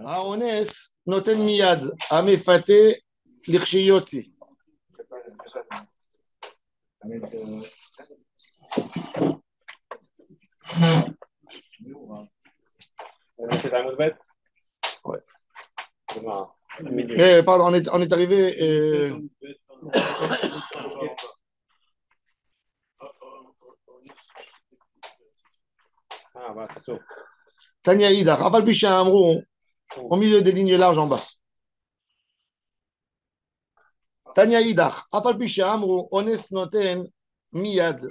האונס נותן מיד, המפתה לכשיוציא. Ouais. Pardon, on est arrivé. Tania Ida, Rafal Bichin Amrou, au milieu des lignes larges en bas. Tania Ida, Rafal Bichin Amrou, honest noten miyad,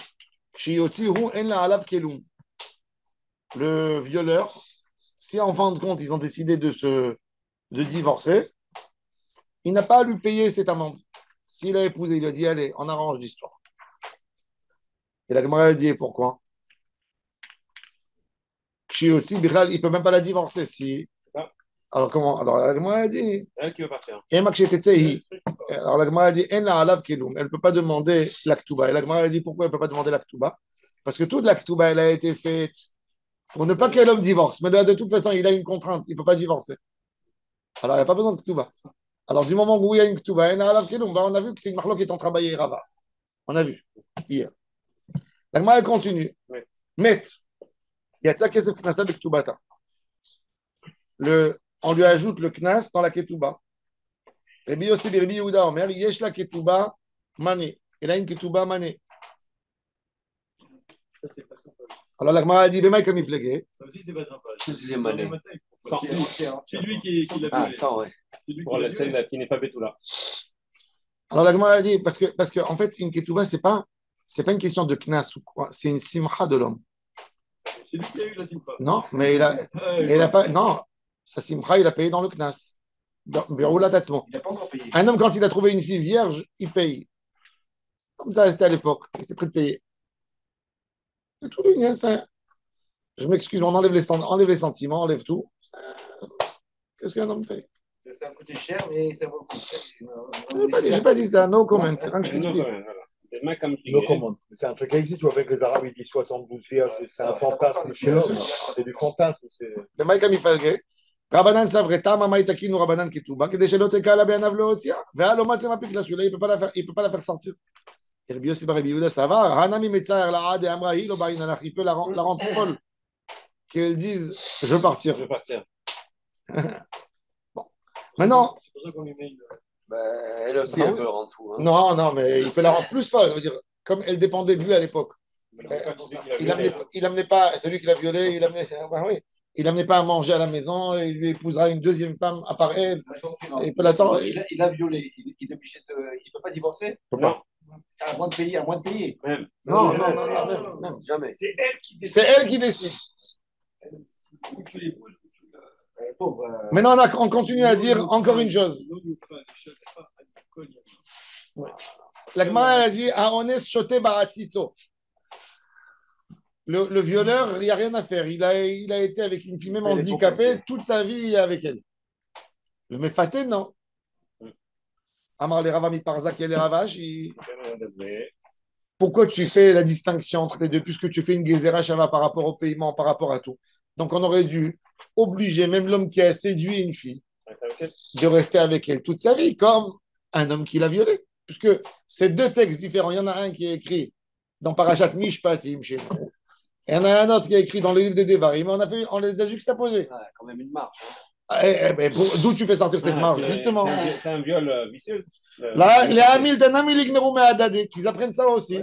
Shioti hu en la alav kelum. Le violeur, si en fin de compte ils ont décidé de divorcer, il n'a pas à lui payer cette amende. S'il a épousé, il a dit allez, on arrange l'histoire. Et la Gemara a dit pourquoi? Shioti, Bichal, il ne peut même pas la divorcer si. Alors comment? Alors la Gemara a dit. Elle qui veut partir. Alors la Gemara a dit en la alav kelum. Elle ne peut pas demander l'aktuba. Et la Gemara a dit pourquoi elle ne peut pas demander l'aktuba? Parce que toute l'aktuba, elle a été faite pour ne pas que l'homme divorce. Mais de toute façon, il a une contrainte. Il ne peut pas divorcer. Alors, il n'y a pas besoin de Ktuba. Alors, du moment où il y a une Ktuba, on a vu que c'est une marloque qui est en travail et Rava. On a vu hier. La Gemara continue. Met. Il y a ça qui est Knasa de Ktubata. On lui ajoute le Knas dans la Ketuba. Rabbi Yossi Rabbi Yehuda Omer, Yesh la Ketuba Mané. Il a une Ketuba Mané. Ça, c'est pas sympa. Alors, la Gemara a dit, Bema comme il fléguait. Ça aussi, c'est pas sympa. C'est lui qui l'a violé. Ah, ouais. Pour celle qui n'est pas Betula. Alors, la Gemara a dit, parce que en fait, une Ketuba, c'est pas une question de Knas ou quoi, c'est une simcha de l'homme. C'est lui qui a eu la simcha. Non, mais il a pas. Non, sa simcha, il a payé dans le Knas. Il n'a pas encore payé. Un homme, quand il a trouvé une fille vierge, il paye. Comme ça, c'était à l'époque. Il était prêt de payer. C'est tout le ça. Je m'excuse, on enlève les sentiments, on enlève tout. Qu'est-ce qu'un homme paye? Ça a coûté cher, mais ça vaut le coup. Je n'ai pas dit ça, no comment. Rien que je t'explique. No comment. C'est un truc qui existe, tu vois, avec les Arabes, ils disent 72 vierges, c'est un fantasme chez l'homme. C'est du fantasme. Le mec, comme il fait, Rabbanan Savreta, Mama Itakinu, Rabbanan Ketouba, que des chélotes kala bien avlotia, vers l'homme, c'est ma pique là, celui-là, il ne peut pas la faire sortir. Et le bio, c'est pas Rabbi ça va. Hanami Metzaer, la Ad et Amrahi, le Barinalach, il peut la rendre folle. Qu'elle dise, je veux partir. Bon. Maintenant. C'est pour ça qu'on lui met une. Elle aussi, elle peut le rendre fou. Hein. Non, mais il peut la rendre plus folle. Dire, comme elle dépendait de lui à l'époque. Il amenait pas, c'est lui qui l'a violée, il n'amenait pas à manger à la maison, il lui épousera une deuxième femme à part elle. Il peut l'attendre. Il l'a violée, il ne peut pas divorcer. Non. À moins de payer. Même. Non, jamais. C'est elle qui décide. Maintenant, on continue à dire encore une chose. La Gemara a dit Aones shote baratzito. Le violeur, il n'y a rien à faire. Il a été avec une fille même handicapée, toute sa vie, il est avec elle. Le mefaté, non. Amar les Ravami Parzak et les Ravash. Pourquoi tu fais la distinction entre les deux, puisque tu fais une Gezerah Shava par rapport au paiement, par rapport à tout. Donc, on aurait dû obliger même l'homme qui a séduit une fille de rester avec elle toute sa vie, comme un homme qui l'a violée. Puisque c'est deux textes différents. Il y en a un qui est écrit dans Parashat Mishpatim chez nous. Et il y en a un autre qui est écrit dans le livre des Devarim. On les a juxtaposés. Quand même une marche. D'où tu fais sortir cette marge, justement? C'est un viol vicieux. Là, les Hamil d'Anamilik Meroumé Adadé, qu'ils apprennent ça aussi.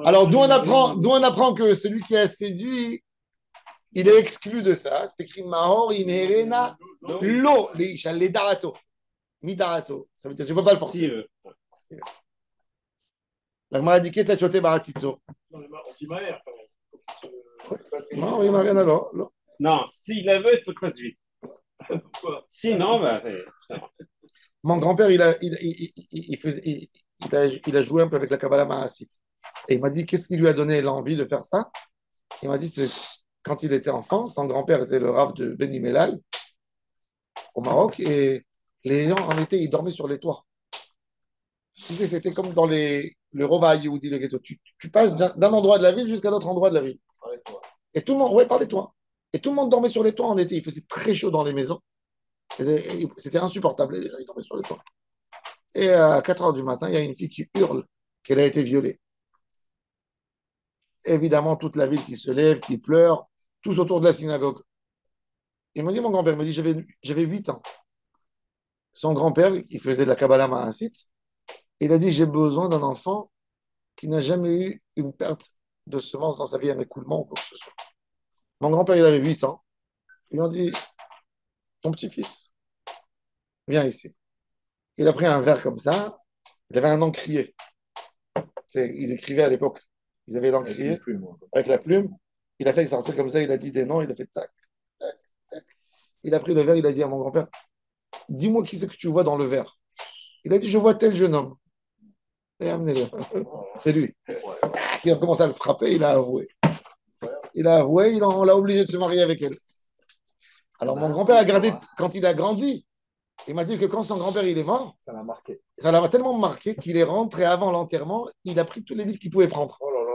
Alors, d'où on apprend que celui qui a séduit, il est exclu de ça. C'est écrit Mahor Imerena Lo Leisha Ledarato. Midarato. Ça veut dire je ne peux pas le forcer. La Gemara a dit que c'est choté baratzitzo. On dit Maher quand même. Non, il m'a rien alors. Non, s'il la veut, il faut que fasse vite. Pourquoi? Sinon, mon grand-père, il a joué un peu avec la Kabbalah Mahasite. Et il m'a dit, qu'est-ce qui lui a donné l'envie de faire ça? Il m'a dit, c'est quand il était enfant, son grand-père était le Rav de Beni Mellal au Maroc, et les gens, en été, ils dormaient sur les toits. C'était comme dans le Rova Yehoudi, le ghetto. Tu passes d'un endroit de la ville jusqu'à l'autre endroit de la ville. Et tout le monde, parlez-toi. Et tout le monde dormait sur les toits en été. Il faisait très chaud dans les maisons. C'était insupportable. Les gens, ils dormaient sur les toits. Et à 4 heures du matin, il y a une fille qui hurle qu'elle a été violée. Évidemment, toute la ville qui se lève, qui pleure, tous autour de la synagogue. Il m'a dit, mon grand-père, il m'a dit, j'avais 8 ans. Son grand-père, il faisait de la Kabbalah Ma'asit, il a dit, j'ai besoin d'un enfant qui n'a jamais eu une perte de semence dans sa vie, un écoulement ou quoi que ce soit. Mon grand-père, il avait 8 ans. Ils lui ont dit, ton petit-fils, viens ici. Il a pris un verre comme ça, il avait un encrier. Ils écrivaient à l'époque, ils avaient l'encrier avec la plume. Il a fait sortir comme ça, il a dit des noms, il a fait tac, tac, tac. Il a pris le verre, il a dit à mon grand-père, dis-moi qui c'est que tu vois dans le verre. Il a dit, je vois tel jeune homme. Et amenez-le. C'est lui. Il a commencé à le frapper, il a avoué. On l'a obligé de se marier avec elle. Alors mon grand-père a gardé, quand il a grandi, il m'a dit que quand son grand-père il est mort, ça l'a marqué. Ça l'a tellement marqué qu'il est rentré avant l'enterrement, il a pris tous les livres qu'il pouvait prendre. Oh là là.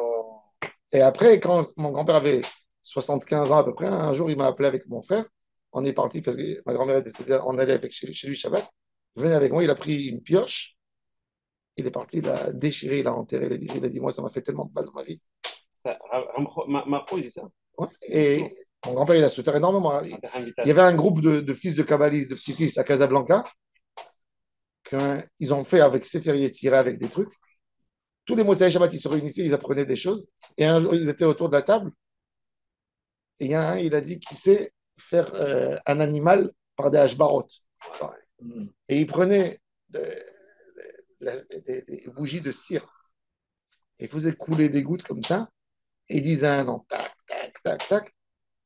Et après, quand mon grand-père avait 75 ans à peu près, un jour il m'a appelé avec mon frère. On est parti parce que ma grand-mère était décédée, on allait chez lui Shabbat. Venez avec moi, il a pris une pioche. Il est parti, il a déchiré, il a enterré les livres. Il a dit, moi, ça m'a fait tellement de mal dans ma vie. Ma pro, il dit ça. Ouais. Et mon grand-père, il a souffert énormément. Il y avait un groupe de fils de kabbalistes, de petits-fils à Casablanca, qu'ils ont fait avec Sefer Yetzirah, avec des trucs. Tous les Motsai Shabbat, ils se réunissaient, ils apprenaient des choses. Et un jour, ils étaient autour de la table. Et il y en a un, il a dit qu'il sait faire un animal par des hashbarot. Et il prenait des bougies de cire. Il faisait couler des gouttes comme ça. Et il disait un nom, tac, tac, tac, tac.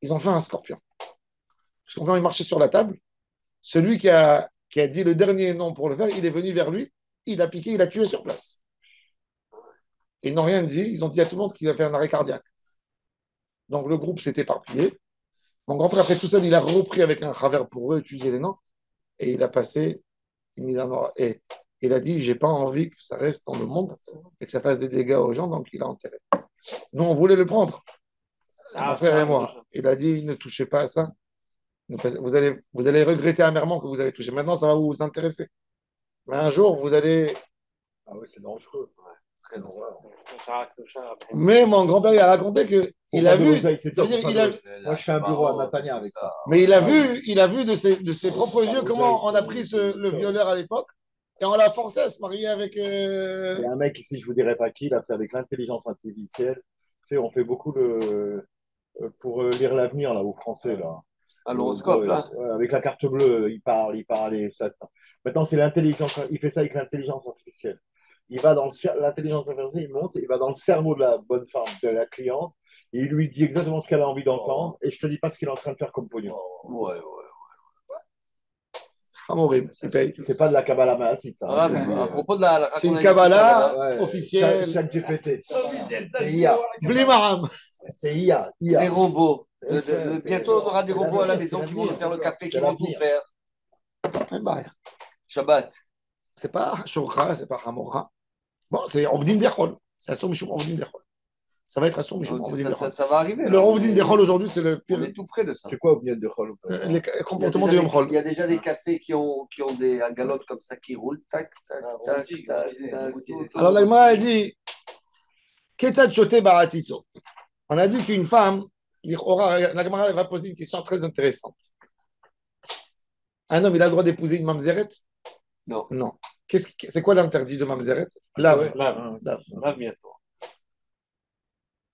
Ils ont fait un scorpion. Le scorpion, il marchait sur la table. Celui qui a dit le dernier nom pour le faire, il est venu vers lui. Il a piqué, il a tué sur place. Ils n'ont rien dit. Ils ont dit à tout le monde qu'il a fait un arrêt cardiaque. Donc le groupe s'est éparpillé. Mon grand-père, après tout seul, il a repris avec un travers pour eux étudier les noms. Et il a passé une mise en ordre. Et il a dit, j'ai pas envie que ça reste dans le monde et que ça fasse des dégâts aux gens, donc il a enterré. Nous, on voulait le prendre, mon frère et moi. Il a dit, ne touchez pas à ça. Vous allez regretter amèrement que vous avez touché. Maintenant, ça va vous intéresser. Mais un jour, vous allez... Ah oui, c'est dangereux. Très dangereux. Mais mon grand-père, il a raconté que il a vu. Moi, je fais un bureau à Natania avec ça. Mais il a vu de ses propres yeux comment on a pris le violeur à l'époque et on l'a forcé à se marier avec. Il y a un mec ici, je vous dirai pas qui, il a fait avec l'intelligence artificielle. Tu sais, on fait beaucoup pour lire l'avenir là, aux Français là. À l'horoscope là. Ouais, avec la carte bleue, il parle et ça. Maintenant, c'est l'intelligence. Il fait ça avec l'intelligence artificielle. Il va dans l'intelligence artificielle, il monte, il va dans le cerveau de la bonne femme, de la cliente, et il lui dit exactement ce qu'elle a envie d'entendre, et je te dis pas ce qu'il est en train de faire comme pognon. Ouais. C'est pas de la Kabbalah Maasit, ça. Ah, à propos de la c'est une Kabbalah officielle. Chaque GPT. C'est IA. Blimaram. C'est IA. Les robots. Bientôt, on aura des robots à la maison qui vont nous faire le café, qui vont tout faire. Shabbat. C'est pas Shokra, c'est pas Hamorra. Bon, c'est Ovdin Dechol. C'est Assur Mishum Ovdin Dechol. Ça va être Assur Mishum Ovdin Dechol. Ça va arriver. Le Ovdin Dechol aujourd'hui, c'est le pire. On est tout près de ça. C'est quoi Ovdin Dechol? Les comportements du Yom Chol. Il y a déjà des cafés qui ont des galottes comme ça qui roulent. Tac, tac, tac, tac. Alors, la Gemara a dit Ketzad Shote Baratzitzo. On a dit qu'une femme, la Gemara va poser une question très intéressante. Un homme, il a le droit d'épouser une mamzeret? Non. Non. C'est quoi l'interdit de mamzeret? Lave. Lave bientôt.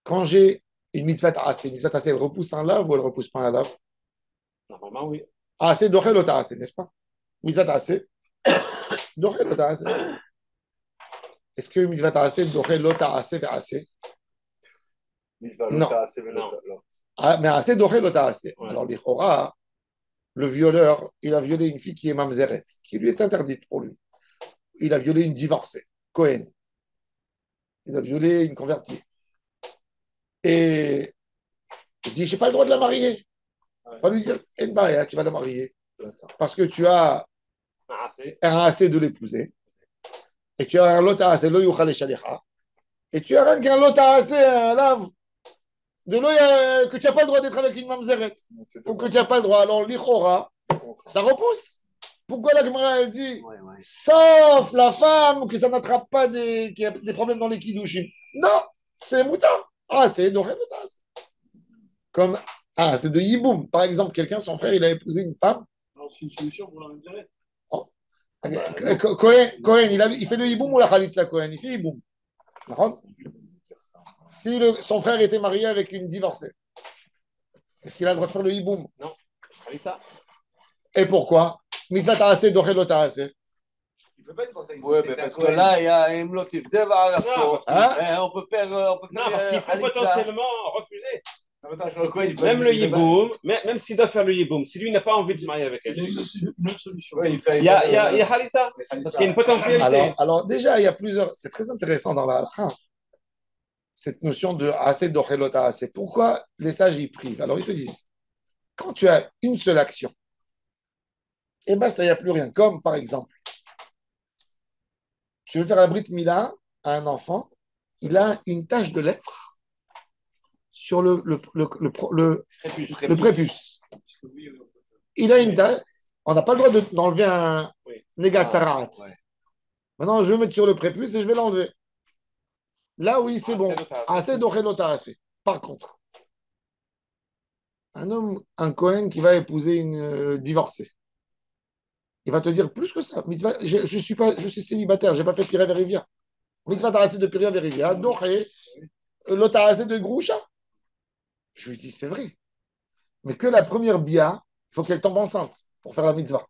Quand j'ai une mitzvah assez, elle repousse un lave ou elle repousse pas un lave? Normalement, oui. Assez dochel ota assez, n'est-ce pas? Mitzvah assez. Dochel ota assez. Est-ce que mitzvah assez, dochel ota assez vers assez? Non. Mais assez dochel ota assez. Alors, l'Ichora, le violeur, il a violé une fille qui est mamzeret, qui lui est interdite pour lui. Il a violé une divorcée, Cohen. Il a violé une convertie. Et il dit, je n'ai pas le droit de la marier. On va lui dire, tu vas la marier. Parce que tu as un assez de l'épouser. Et tu as un lot assez, lo yuchal shalicha. Et tu as rien qu'un lot assez, un lave. De l'eau que tu n'as pas le droit d'être avec une mamzeret. Ou que tu n'as pas le droit. Alors, l'ichora, ça repousse. Pourquoi la Gemara elle dit sauf la femme que ça n'attrape pas qu'il y a des problèmes dans les kiddushim. Non, c'est mouton. Ah, c'est doré comme c'est de yiboum. Par exemple, quelqu'un, son frère, il a épousé une femme. Alors, c'est une solution pour la même direct. Cohen, il fait le hiboum ou la khalitza Cohen? Il fait hiboum. Si son frère était marié avec une divorcée, est-ce qu'il a le droit de faire le hiboum? Non. Khalitza. Et pourquoi? Mitzvah ta'aseh, dochel lo ta'aseh. Il peut pas être content. Oui, mais parce que là, il y a un motif. On peut faire. Non, parce qu'il peut potentiellement refuser. Même Même le yiboum, même s'il doit faire le yiboum, si lui n'a pas envie de se marier avec elle. Il y a une autre solution. Il y a Khalitza. Parce qu'il y a une potentialité. Alors déjà, il y a plusieurs. C'est très intéressant dans la halakha, cette notion de assez dochelota assez. Pourquoi les sages y privent? Alors ils te disent, quand tu as une seule action, et basta, il n'y a plus rien. Comme par exemple, tu veux faire un brit mila à un enfant, il a une tache de lèpre sur le prépuce. Il a une tache. On n'a pas le droit d'enlever un négat sarat. Maintenant, je vais mettre sur le prépuce et je vais l'enlever. Là, oui, c'est bon. Assez dochelota assez. Par contre, un Cohen qui va épouser une divorcée, il va te dire plus que ça. Mitzvah, je suis célibataire, je n'ai pas fait Piré Verivia. Mitzvah ta'aseh de Piré Verivia, doché, l'ota'aseh de Groucha. Je lui dis, c'est vrai. Mais que la première bia, il faut qu'elle tombe enceinte pour faire la mitzvah.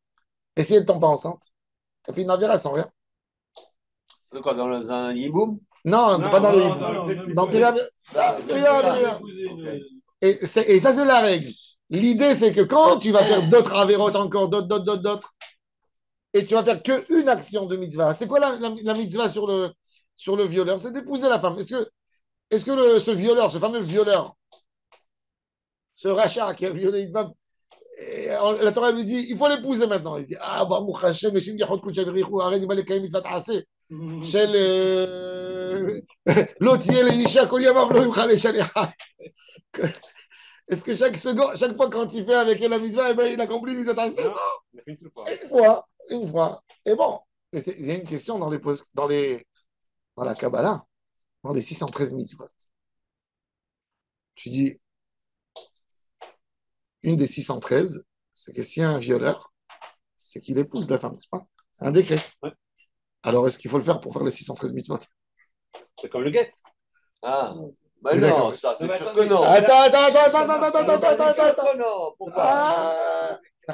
Et si elle ne tombe pas enceinte, ça fait une avera sans rien. De quoi, dans un yiboum? Non, pas dans le hiboum. Dans Piré Verivia. Et ça, c'est la règle. L'idée, c'est que quand tu vas faire d'autres avérotes encore, d'autres, et tu vas faire qu'une action de mitzvah. C'est quoi la mitzvah sur le violeur? C'est d'épouser la femme. Est-ce que ce violeur, ce fameux violeur, ce rachat qui a violé une femme, la Torah lui dit, il faut l'épouser maintenant. Il dit, Baruch Hashem, Meshim Yachot Kuch Averichu, Arei Nima Lekayim Mitzvat Ta'aseh, Shel Lo Tiyeh Leisha Kol Yamav Lo Yimcha Leishalicha. Est-ce que chaque fois quand il fait avec elle la mitzvah, il accomplit Mitzvat Ta'aseh? Non. Une fois. Et bon, il y a une question dans la Kabbalah, dans les 613 mitzvot. Tu dis, une des 613, c'est que s'il y a un violeur, c'est qu'il épouse la femme, n'est-ce pas? C'est un décret. Ouais. Alors, est-ce qu'il faut le faire pour faire les 613 mitzvot? C'est comme le guet. Bah non, ça, c'est sûr que non. Attends. Non, pourquoi?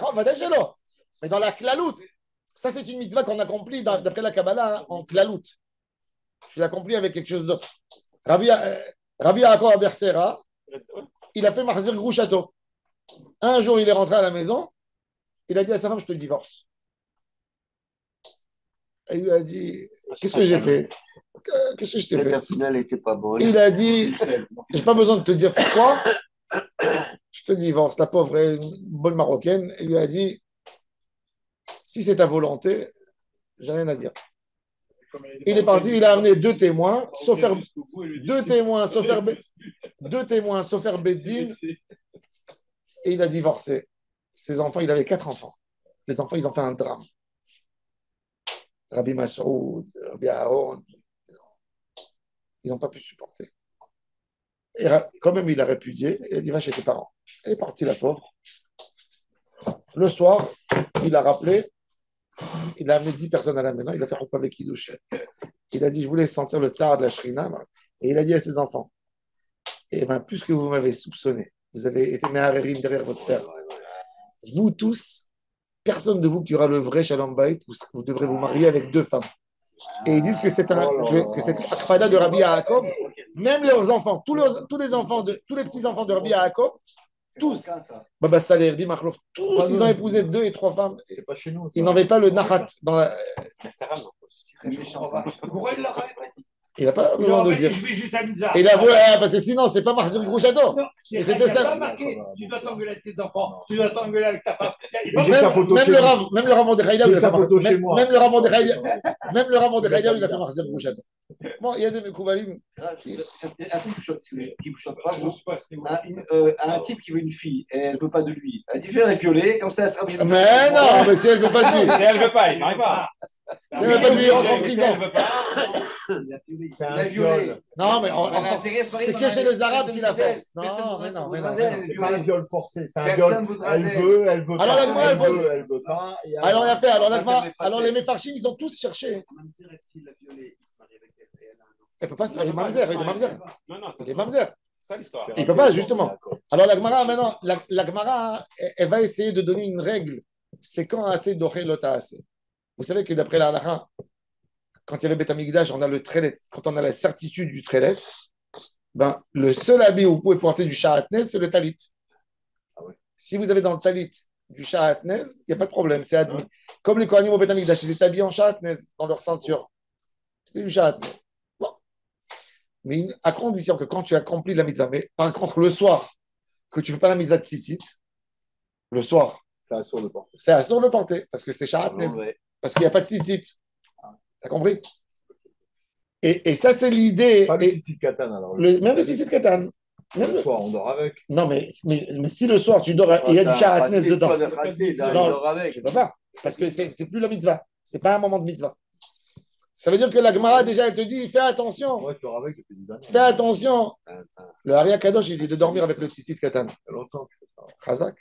On va déjà là. Mais dans la klalout, ça c'est une mitzvah qu'on accomplit d'après la Kabbalah en klalout. Je l'ai accompli avec quelque chose d'autre. Rabbi Yaakov Bersera, il a fait Mahzir Grouchato. Un jour, il est rentré à la maison, il a dit à sa femme, je te divorce. Elle lui a dit, qu'est-ce que j'ai fait? Qu'est-ce que je t'ai fait? La finale n'était pas bonne. Il a dit, j'ai pas besoin de te dire pourquoi, je te divorce. La pauvre, une bonne marocaine, elle lui a dit, si c'est ta volonté, j'ai rien à dire. Il est parti, il a amené deux témoins, sauf Beddin, et il a divorcé. Ses enfants, il avait 4 enfants. Les enfants, ils ont fait un drame. Rabbi Massoud, Rabbi Aaron, ils n'ont pas pu supporter. Et quand même, il a répudié, il a dit, va chez tes parents. Elle est partie, la pauvre. Le soir, il a rappelé, il a amené 10 personnes à la maison, il a fait un repas avec Kiddush. Il a dit, je voulais sentir le tsar de la Shrina. Et il a dit à ses enfants, eh bien, puisque vous m'avez soupçonné, vous avez été Meharerim derrière votre père, vous tous, personne de vous qui aura le vrai Shalom Bayit, vous devrez vous marier avec 2 femmes. Et ils disent que c'est Akpada de Rabbi Yaakov, même leurs enfants, tous les petits-enfants de Rabbi Yaakov, tous, Baba Saleh, Rabbi Machlov, tous, ils ont épousé 2 et 3 femmes. Pas chez nous. Ils n'avaient pas le Nachat dans la. La Sarah, non. Pourquoi il l'aurait pas dit? Il n'a pas besoin Non, de mais dire. je vais juste à Mitzvah. Il avoue, parce que sinon, c'est pas Mahzir Grouchato. Non, Et c'est c'était pas ça. marqué. Tu dois t'engueuler avec tes enfants. Tu dois t'engueuler avec ta femme. Mais j'ai sa photo Même chez le moi. Rav, même le Rav Mordechai Eliaou, il J'ai a sa fait photo Mahzir- chez même- moi. même le Rav Mordechai Eliaou, même le Rav Mordechai Eliaou, il a fait Mahzir Grouchato. Bon, il y a des Mekoubalim. Un truc qui vous choque pas, Je vous. ne sais pas, c'est Un type qui veut une fille et elle ne veut pas de lui. Elle dit je vais la violer, comme ça elle sera obligée de Mais non, mais si elle ne veut pas de lui, Si elle ne veut pas, il n'arrive pas. si elle ne veut pas de lui, il rentre en Si prison. elle ne veut pas, C'est la un violer. viol. Non, mais c'est que chez les Arabes qui la force. Non, mais non, mais non. C'est pas un viol forcé, c'est un Personne viol. voudra Elle d'elle. veut, elle veut Alors, pas. la Gemara, elle pose- Elle veut pas. et Alors, il a fait, Ça, alors les Mefarchim, ils ont tous cherché. S'il l'a violée, il se marie avec elle. Et elle a un enfant. Elle ne peut pas se faire, il est mamzer, il est mamzer. non, non, Il est mamzer. c'est ça l'histoire. Il peut pas, justement. Alors la Gemara, maintenant, la Gemara, elle va essayer de donner une règle. C'est quand assez doré lota assez. Vous savez que d'après la halakha, quand il y avait Beth Amikdash, on a le trelet. Quand on a la certitude du trelet, ben, le seul habit où vous pouvez porter du shahatnez, c'est le talit. Si vous avez dans le talit du shahatnez, il n'y a pas de problème, c'est admis. Comme les Kohanim au Beth Amikdash, ils étaient habillés en shahatnez dans leur ceinture. C'est du shahatnez. Bon. Mais à condition que quand tu accomplis la mitzvah, mais par contre, le soir, que tu ne fais pas la mitzvah de tzitzit, le soir, C'est un sourd de porte. c'est à sourd de porter, parce que c'est shahatnez, Ouais. parce qu'il n'y a pas de tzitzit. T'as compris? Et ça, c'est l'idée. Pas le Et petit katana alors. même le tzitzit katan. Même Le soir, on dort avec. Non, mais si le soir, tu dors et il y a du shahatnez dedans, Toi, de racine, il Non, dort avec. tu peux pas, parce que c'est plus la mitzvah. C'est pas un moment de mitzvah. Ça veut dire que la Gemara, déjà, elle te dit, fais attention, Moi, je dors avec depuis des années. fais attention. Attends. Le Haria Kadosh, il dit de dormir avec le tzitzit katan. Ça fait longtemps que je fais ça. Chazak.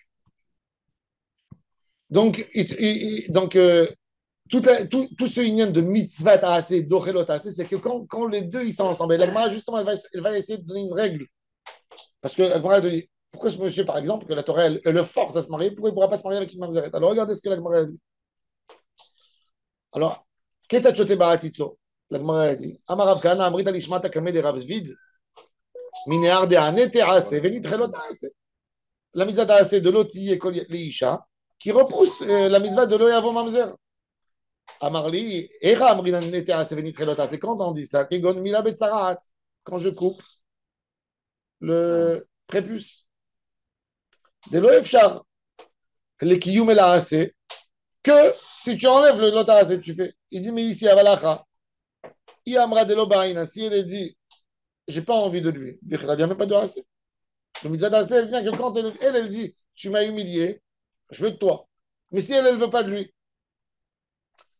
Donc, tout ce union de mitzvah assez, d'ochelot assez, c'est que quand les deux ils sont ensemble, et la Gemara, justement, elle va essayer de donner une règle. Parce que la Gemara, elle dit, pourquoi ce monsieur, par exemple, que la Torah, elle le force à se marier, pourquoi il ne pourra pas se marier avec une mamzeret? Alors, regardez ce que la Gemara a dit. Alors, qu'est-ce que tu baratitzo? La Gemara a dit, Amarav Kana, Amrita Lishmata Kameh de Rav Zvid, Minéar de Ane Terase, Venit Relot Ase. La mitzvah d'Ase de l'Oti et l'Isha, qui repousse la mitzvah de l'Oyavo Mamzer. Amarli, Echa Amrina Nete Ase Venit Relot Ase. Quand on dit ça, Kegon Mila Betsarat, quand je coupe le prépuce. De l'Oefchar, les Kiyum et la Ase, que si tu enlèves le Lotase, tu fais. Il dit, mais ici, Avalacha, Iamra de l'Obaïna, si elle dit, j'ai pas envie de lui, il n'y a même pas de Ase. Le mitzvah d'Ase, elle vient que quand elle dit, tu m'as humilié, je veux de toi. Mais si elle ne veut pas de lui,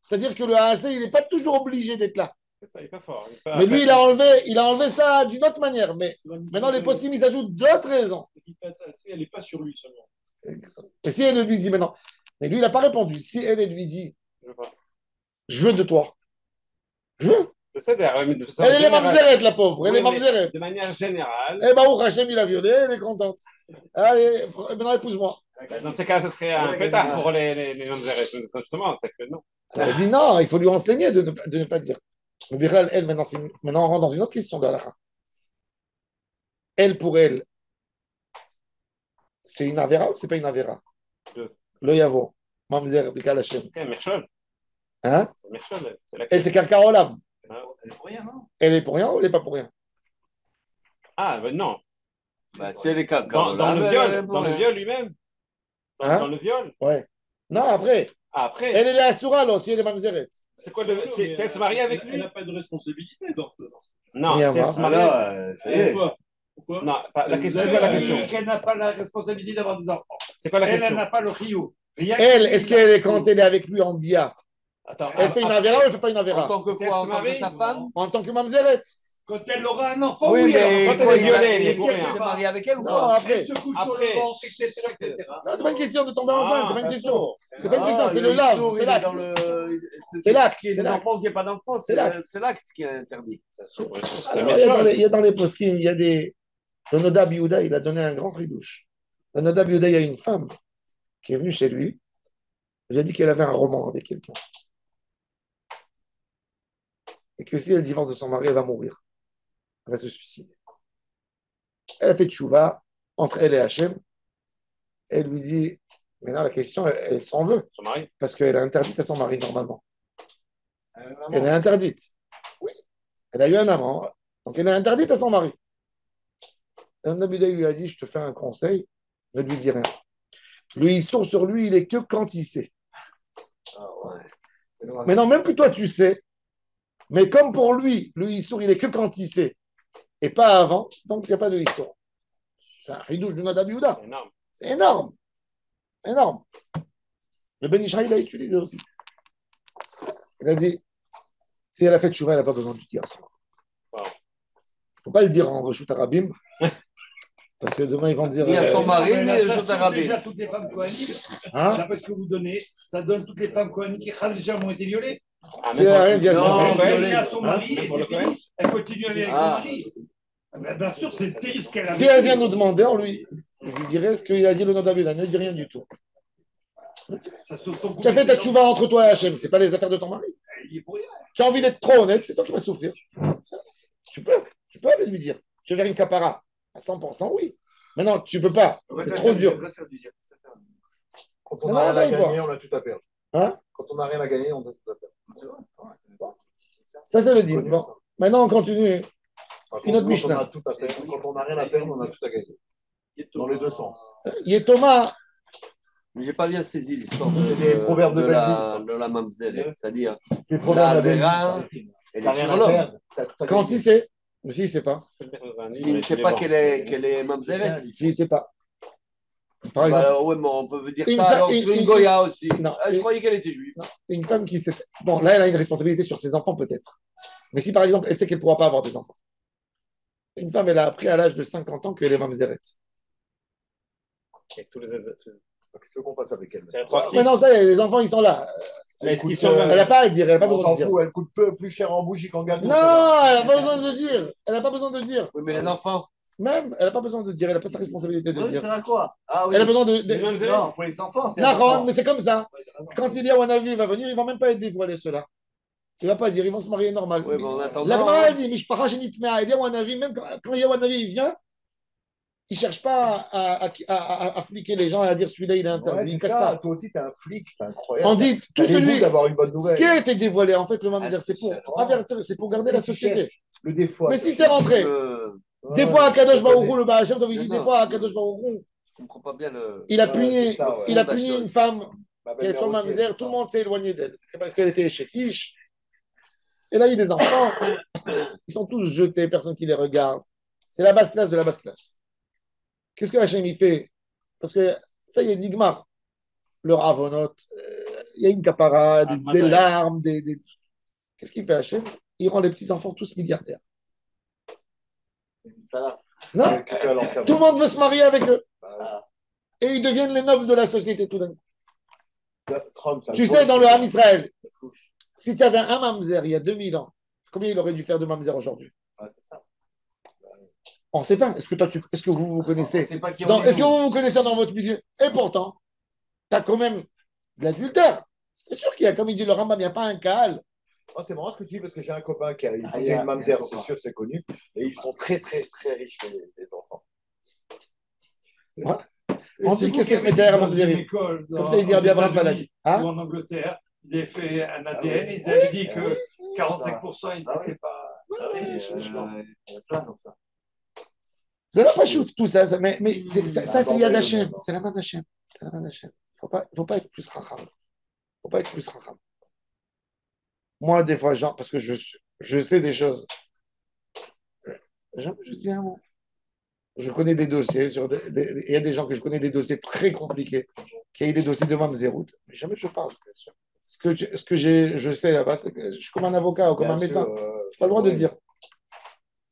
c'est-à-dire que le Ase, il n'est pas toujours obligé d'être là. C'est ça, il n'est pas fort. Il est pas- Mais lui, il a enlevé ça d'une autre manière. Mais maintenant, les postes ils ajoutent d'autres raisons. Elle n'est pas sur lui seulement. Et si elle lui dit, mais non, mais lui, il n'a pas répondu. Si elle lui dit, Je veux pas. je veux de toi, je veux. Je sais, d'ailleurs, mais de façon Elle est générale. mamzeret, la pauvre. Elle Oui, est mais mamzeret. de manière générale, Eh ben, Hachem, il a violé, elle est contente. Allez, maintenant, épouse-moi. dans ces cas, ce serait un peu tard pour les mamzeres. Justement, c'est que non. Elle dit non, il faut lui enseigner de ne pas dire. Mais Bichal, elle, maintenant, maintenant, on rentre dans une autre question d'Allah. Elle, pour elle, c'est une Avera ou c'est pas une Avera? Deux. Le Yavo, Mamzer, Bikal Hashem. Ok, Merchol. Hein? C'est Merchol. C'est la Elle, c'est Karkarolam. Elle est pour rien, non? Elle est pour rien ou elle n'est pas pour rien? Ah, ben non. Bah, c'est les cas. Dans le viol lui-même. Hein? Dans le viol. Ouais. Non, après. Ah, après, Elle est Asura, là, aussi, elle est Mamzeret. c'est quoi c'est elle se marie avec Elle lui? n'a pas de responsabilité dans Non, Rien à c'est elle voir. se marie. Alors, ça y est. Pourquoi? Non, la question, Vous c'est quoi la avez dit question? qu'elle n'a pas la responsabilité d'avoir des enfants. C'est quoi la Elle question? n'a pas le rio. Rien Elle, que- est-ce qu'elle est quand elle est avec lui en bia? Attends, Elle fait une Avera ou elle ne fait pas une En Avera? tant que C'est quoi? En tant que marié, sa femme? En tant que Mamzeret. Quand elle aura un enfant, Oui, mais quand elle quoi, est violée, il est il pour rien. s'est marié avec elle ou Non, quoi? après. elle se couche sur Après. le ventre, etc., etc. Non, c'est pas une question de tomber enceinte, c'est pas une question. C'est pas une Ah, question, c'est le lave, histo, c'est il est l'acte. dans le- C'est l'acte, Qu'il y ait c'est des l'acte. enfants ou qu'il n'y ait pas d'enfants, C'est l'acte. c'est l'acte qui est interdit. Alors, il y a dans les poskim, il y a des. Le Noda Biouda, il a donné un grand ridouche. Le Noda Biouda, il y a une femme qui est venue chez lui. Elle a dit qu'elle avait un roman avec quelqu'un. Et que si elle divorce de son mari, elle va mourir. Elle va se suicider. Elle a fait tchouva entre elle et Hachem. Elle lui dit, maintenant la question, elle s'en veut, Son mari. parce qu'elle est interdite à son mari normalement. Vraiment. Elle est interdite. Oui. Elle a eu un amant. Donc, elle est interdite à son mari. Un Abida lui a dit, je te fais un conseil, ne lui dis rien. Le Issour sur lui, il est que quand il sait. Ah ouais. Mais non, même que toi, tu sais. Mais comme pour lui, le Issour, il est que quand il sait. Et pas avant. Donc, il n'y a pas de Issour. C'est un ridouche de Nadav Yehuda. C'est énorme. C'est énorme. Énorme. Le Ben Ishraï l'a utilisé aussi. Il a dit, si elle a fait tchouva, elle n'a pas besoin de dire ça. Wow. Il ne faut pas le dire en Reshut Arabim. Parce que demain, ils vont dire. Ni à son mari, ni à Ça Joseph sauve Arabie. déjà toutes les femmes coaniques. Hein? D'après ce que vous donnez, ça donne toutes les femmes coaniques qui déjà ont été violées. Ah, C'est même pour- rien dit à son Non, mari. Elle violées. est à son mari Hein? et Pour c'est le Cohen. fini. Elle continue avec son Ah. mari. Bien sûr, c'est terrible ce qu'elle a Si elle vient nous demander, je lui dirais ce qu'il a dit le Nadav Yehuda. Ne dis rien du tout. Ça sauve son Tu as fait ta tchouva entre toi et Hachem. Ce n'est pas les affaires de ton mari. Il est pour rien. Tu as envie d'être trop honnête, c'est toi qui vas souffrir. Tu peux aller lui dire. Tu veux faire une capara à 100%, oui. Mais non, tu peux pas. C'est trop dur. Quand on Non, n'a rien attends à une fois. gagner, on a tout à perdre. Hein? Quand on n'a rien à gagner, on a tout à perdre. Ça, c'est le din. Bon. Maintenant, on continue. Par Une autre contre, quand on Mishnah. a tout à perdre, quand on n'a rien à perdre, on a tout à gagner. Dans les deux sens. Yetoma, Mais j'ai pas bien saisi l'histoire C'est les proverbes de de la mamzeret. C'est-à-dire, C'est le problème la de la Vera, elle T'as est rien sur à l'homme. perdre. t'as tout à quand gagner. il sait. Mais s'il ne sait pas. S'il ne sait pas qu'elle est mamzeret. S'il ne sait pas. Par exemple, Bah, ouais, mais on peut dire Une ça fa- alors une- sur une une- Goya aussi. Non. Ah, je croyais qu'elle était juive. non, une femme qui sait. Bon, là, elle a une responsabilité sur ses enfants, peut-être. Mais si, par exemple, elle sait qu'elle ne pourra pas avoir des enfants. Une femme, elle a appris à l'âge de 50 ans qu'elle est mamzeret. Et tous les- Qu'est-ce qu'on passe avec elle? C'est rétroactif. Mais non, ça, les enfants, ils sont là. Mais est-ce qu'ils Écoute, sont Elle n'a pas à dire, elle n'a pas On besoin s'en de dire. fout, elle coûte plus cher en bougie qu'en gâteau. Non, elle n'a pas besoin de dire. Elle n'a pas besoin de dire. Oui, mais les enfants. Même, elle n'a pas besoin de dire. Elle n'a pas sa responsabilité de Oui, dire. ça va quoi? Ah oui. Elle a besoin de. C'est même zéro. Non, pour les enfants, c'est Naron, important. mais c'est comme ça. Quand il y a Wanavi va venir, ils ne vont même pas être dévoilés, ceux-là. Il ne va pas dire, ils vont se marier normal. Oui, mais en La attendant. Gemara, elle dit, Mishpacha Shenitmea, il y a Wanavi, même quand Yawanavi vient, il ne cherche pas à fliquer les gens et à dire celui-là, il est interdit. Ouais, Il c'est ne casse ça. pas. Toi aussi, t'es un flic, c'est incroyable. On dit, tout T'as les celui. goûts d'avoir une bonne Ce nouvelle. qui a été dévoilé, en fait, le mamzer, Ah, c'est pour c'est avertir, c'est pour garder Si la tu société. cherches le défaut. Mais si c'est rentré, des fois à Kadosh Baruch Hu, le Baal Shem Tov, il dit, Non, des fois à non. Kadosh Baruch Hu, Je comprends pas bien le. il a Ouais, puni, c'est ça, ouais. il a puni une femme qu'elle soit mamzer, mamzer, tout le monde s'est éloigné d'elle. Parce qu'elle était chétiche. Elle a eu des enfants. Ils sont tous jetés, personne qui les regarde. C'est la basse classe de la basse classe. Qu'est-ce que Hachem y fait? Parce que ça y est, Nigma. Le Ravonot, il y a une capara, des larmes, Qu'est-ce qu'il fait Hachem? Il rend les petits-enfants tous milliardaires. Non, tout le monde veut se marier avec eux. Et ils deviennent les nobles de la société tout d'un coup. Tu sais, dans le Ham Israël, si tu avais un mamzer il y a 2000 ans, combien il aurait dû faire de mamzer aujourd'hui? On ne sait pas. Est-ce que vous vous connaissez? C'est pas qui Est-ce que vous vous connaissez dans votre milieu? Et pourtant, tu as quand même de l'adultère. C'est sûr qu'il y a, comme il dit le Rambam, il n'y a pas un Kaal. Oh, c'est marrant ce que tu dis parce que j'ai un copain qui a il y épousé a- une mamzer, il y a un c'est copain. sûr, c'est connu. Et ils sont très, très, très riches, les enfants. On dit que c'est Médère à mamzerie. Comme ça, il dit Rabbi Abraham Baladi. Ou Hein? en Angleterre, ils avaient fait un ADN oui. et ils avaient dit que oui. 45% ils Ah oui. n'étaient pas. Il y a plein comme ça. C'est là pas shoot, tout ça. Mais ça, c'est Yad Hashem. C'est la main d'Hachem. C'est la main d'Hachem. Faut pas être plus racham. Faut pas être plus racham. Moi, des fois, parce que je sais des choses. Je dis un mot. Je connais des dossiers. Il y a des gens que je connais des dossiers très compliqués, qui ont des dossiers de mamzerout. Mais jamais je parle. Ce que je sais là-bas, c'est que je suis comme un avocat ou comme un médecin. Je n'ai pas le droit de dire.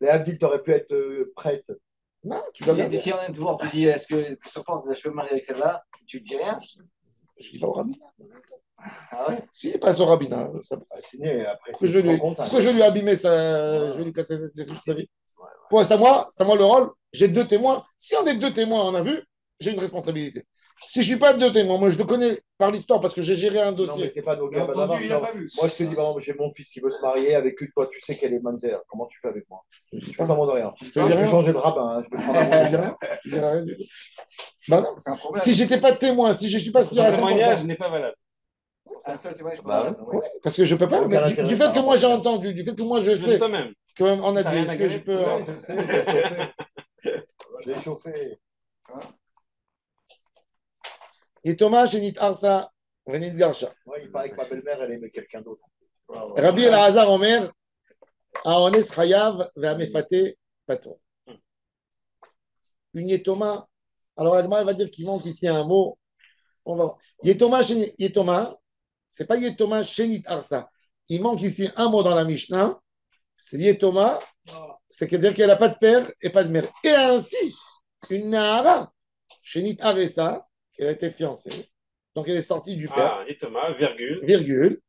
Les Abdil, t'aurais pu être prête. Non, tu dois Mais garder. si on vient te voir, tu dis, est-ce que tu penses que je peux me marier avec celle-là? Tu dis rien? Je dis pas au rabbinat. Ah ouais? S'il passe au rabbinat, ça passe. Signé après. Pourquoi je vais lui abîmer je vais lui casser des trucs de sa vie. Pour c'est à moi le rôle. J'ai 2 témoins. Si on est 2 témoins, on a vu, j'ai une responsabilité. Si je ne suis pas 2 témoins, moi je le connais par l'histoire parce que j'ai géré un Non, mais dossier. t'es pas Il a d'Oga entendu, il n'a pas vu. Moi, je te dis, par exemple, j'ai mon fils, il veut se marier avec une, toi, tu sais qu'elle est mamzer. Comment tu fais avec moi? Je dis Je fais pas. semblant de rien. Je te Je dis vais rien. changer de rabbin. Hein. Je vais prendre Je te un dis rien. Je te dis rien du tout. Bah non. C'est un problème. Si j'étais pas témoin, si je ne suis pas sûr à Le témoignage 100%. n'est pas valable. C'est un seul témoignage. Bah Oui, parce que je peux pas. Aucun Mais intérêt du fait par que moi rapport j'ai à ça. entendu, du fait que moi je Je sais toi-même. comme on a T'as dit, rien est-ce à que je gagner. peux. Ouais, je sais, j'ai chauffé. J'ai chauffé. Et Thomas, Shenit Arsa, Venit Garsha. Moi, il paraît que ma belle-mère, elle aimait quelqu'un d'autre. Rabbi Elazar Omer, Aones Chayav, Ve'amefate, Pato. Une Yetoma. Alors, Agma va dire qu'il manque ici un mot. On va voir. Yetoma, Yetoma, c'est pas Yetoma, Shenit Arsa. Il manque ici un mot dans la Mishnah. C'est Yetoma, c'est-à-dire qu'elle n'a pas de père et pas de mère. Et ainsi, une Nahara, Shenit Aresa, elle a été fiancée. Donc, elle est sortie du père, Ah, et Thomas, virgule. virgule.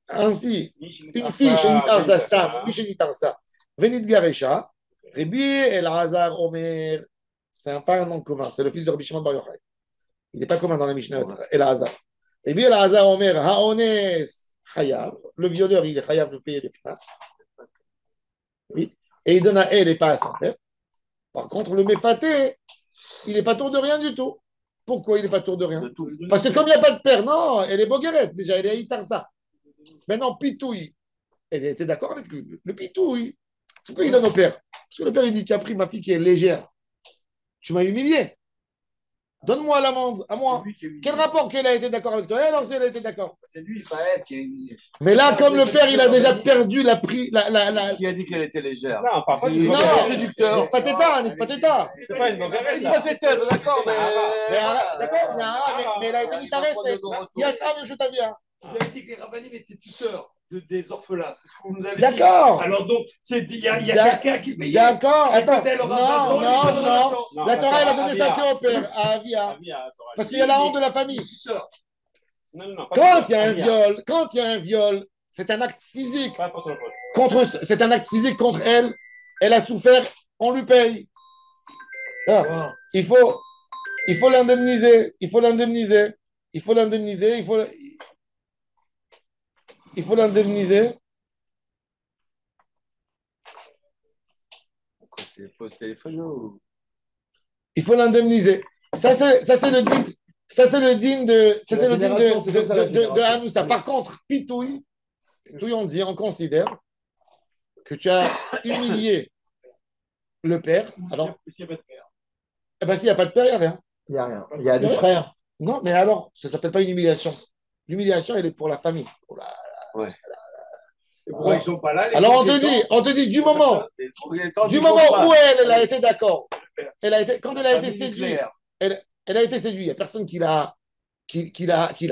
Ainsi, une Arsa, fille, Shenit Arsa, Venit Stam, Garsha. une Shenit Arsa, Venit Garesha, Rabbi Elazar Omer, c'est pas un nom commun, c'est le fils de Rabbi Shimon Bar Yochai. Il n'est pas commun dans la Mishnah, Elazar. Rabbi Elazar Omer, Haones Chayav, le violeur, il est Chayav de payer le knas. Oui. Et il donne à elle et pas à son père. Par contre, le Mefaté, il n'est pas tour de rien du tout. Pourquoi il n'est pas tour de rien? Parce que comme il n'y a pas de père, non, elle est Bogueret, déjà, elle est Itarsa. Maintenant, Pitouille, elle était d'accord avec lui. Le Pitouille, pourquoi il donne au père? Parce que le père, il dit, tu as pris ma fille qui est légère. Tu m'as humilié. Donne-moi l'amende, à moi. Quel rapport qu'elle a été d'accord avec toi? Alors, si elle a été d'accord. C'est lui, pas elle qui a humilié. Mais là, comme le père, il a déjà perdu la prix. Qui a dit qu'elle était légère? Non, on parle pas Il du est Non, très Bogueret. séducteur. Pateta, Nick Pateta. C'est pas une Bogueret, Il là. va t'éteindre, d'accord, mais. D'accord, mais elle a été Il va guitariste. prendre 2 euros retour. Il y a ça, mais je t'avais. Vous avez dit que les rabbinim étaient tuteurs des orphelins. C'est ce que vous nous avez dit. D'accord. Alors donc, il y a quelqu'un qui payait. D'accord, Et attends. quand elle aura Non, besoin, il donne non. l'argent. Non, La Torah, elle a donné Avia. ça que au père, à Avia. Avia, Torah. Parce qu'il y a la honte de la famille. Non, pas Quand tuteur, il y a un Avia. viol, c'est un acte physique. Pas pour ton poste. C'est un acte physique contre elle. Elle a souffert, on lui paye. Ah, il faut l'indemniser. Il faut l'indemniser. Il faut l'indemniser. Il faut l'indemniser. C'est poste téléphone. Il faut l'indemniser. Ça, c'est le digne. Ça, c'est le digne de. Ça, La c'est le digne génération, c'est comme ça, la de génération. Hanoussa. Par contre, Pitouille, on considère que tu as humilié le père. Alors, S'il n'y a pas de père. eh ben, s'il n'y a pas de père, il n'y a rien. Il n'y a rien. Il y a des frères. Non, mais alors, ça ne s'appelle pas une humiliation. L'humiliation, elle est pour la famille. Et pourquoi ils ne sont pas là? Alors, on te dit, du moment où elle a été d'accord, quand elle a été séduite, elle a été séduite, il n'y a personne qui l'a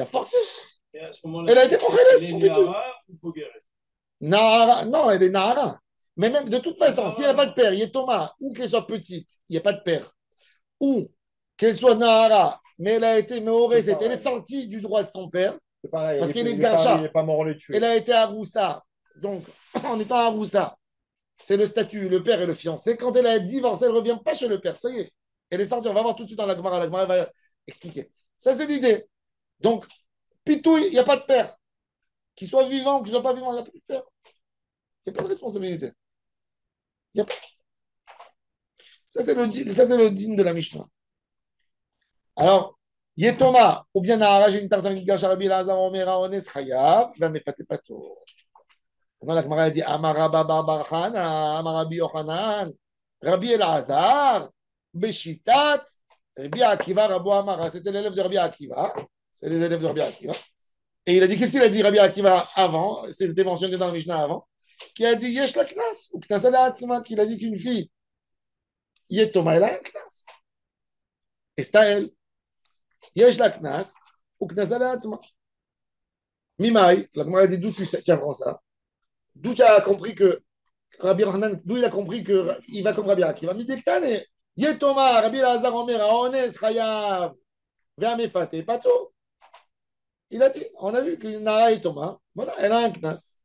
forcé. Et à ce moment-là, Elle a été pour elle elle, est son Pitouille. Nahara ou Bogueret? Nahara, non, elle est Nahara. Mais même de toute façon, s'il n'y a pas de père, il y a Thomas, ou qu'elle soit petite, il n'y a pas de père, ou qu'elle soit Nahara, mais elle a été Méoré, elle est sortie du droit de son père, C'est pareil. parce qu'elle est Il Gacha. n'est pas mort, on l'a tué. Elle a été à Roussa. Donc, en étant à Roussa, c'est le statut, le père et le fiancé. Quand elle a divorcé, elle ne revient pas chez le père. Ça y est, elle est sortie. On va voir tout de suite dans la Gemara. La Gemara va expliquer. Ça, c'est l'idée. Donc, Pitouille, il n'y a pas de père. Qu'il soit vivant ou qu'il ne soit pas vivant, il n'y a pas de père. Il n'y a pas de responsabilité. Il y a pas. Ça, c'est le digne de la Mishnah. Alors, Yetoma, ou bien Nahara, j'ai une personne qui gâche Rabbi Elazar, Omera, Ones, Chayab, il va me faire pas tout. Maintenant, la Gemara dit Amaraba Barbarchana, Amarabi Yochanan, Rabbi Elazar, Beshitat, Rabbi Akiva, Rabo Amara. C'était l'élève de Rabbi Akiva. C'est les élèves de Rabbi Akiva. Et il a dit, qu'est-ce qu'il a dit, Rabbi Akiva, avant? C'était mentionné dans le Mishnah avant. Qui a dit Yesh la Knas, ou Knas ala Atzma, qu'il a dit qu'une fille, Yetoma, elle a un Knas. Et c'est à elle. Yesh la Knas, ou Knas ala Atzma. Mimaï, la Gemara dit d'où tu apprends ça? D'où tu as compris que Rabbi Hanan, d'où il a compris qu'il va comme Rabbi Akiva. Midektane, Yetoma, Rabbi Elazar Omer, Aones, Chayav, Ve'amefate, Pato. Il a dit, on a vu que Nara Yetoma, voilà, elle a un knas.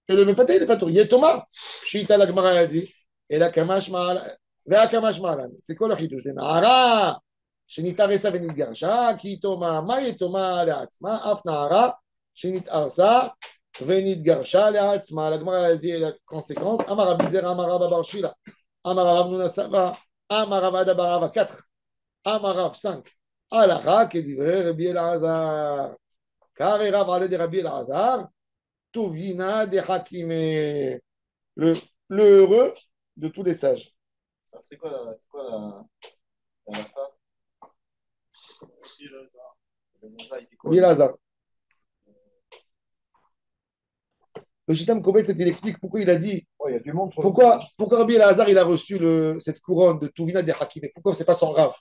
Et le Mefate, il est pas tout. Yetoma, Shita la Gemara a dit, et la Kamash Ma'alan, Ve'akamash Ma'alan. C'est quoi le chidouche de Nara? Shenitaresa Venidgarsha, Ki Yetoma, Ma Yetoma Le'atzma, Af Nara, Shenitarsa, Venidgarsha Le'atzma. La Gemara a dit la conséquence, Amara Bizer, Amara Babarshila, Amara Rav Nunasava, Amara Vada Barava 4, Amara 5. Alacha, qui dit Rabbi Elazar. Car il a parlé de Rabbi Elazar, Touvina de Hakime. le, le heureux de tous les sages. Alors, la fin? Le Monza, il dit quoi? Rabbi Elazar. Le Shitam Kobetz, il explique pourquoi il a dit, Oh, il y a du monde sur le pourquoi Rabbi Elazar il a reçu cette couronne de Touvina des Hakim, et pourquoi c'est pas son Rav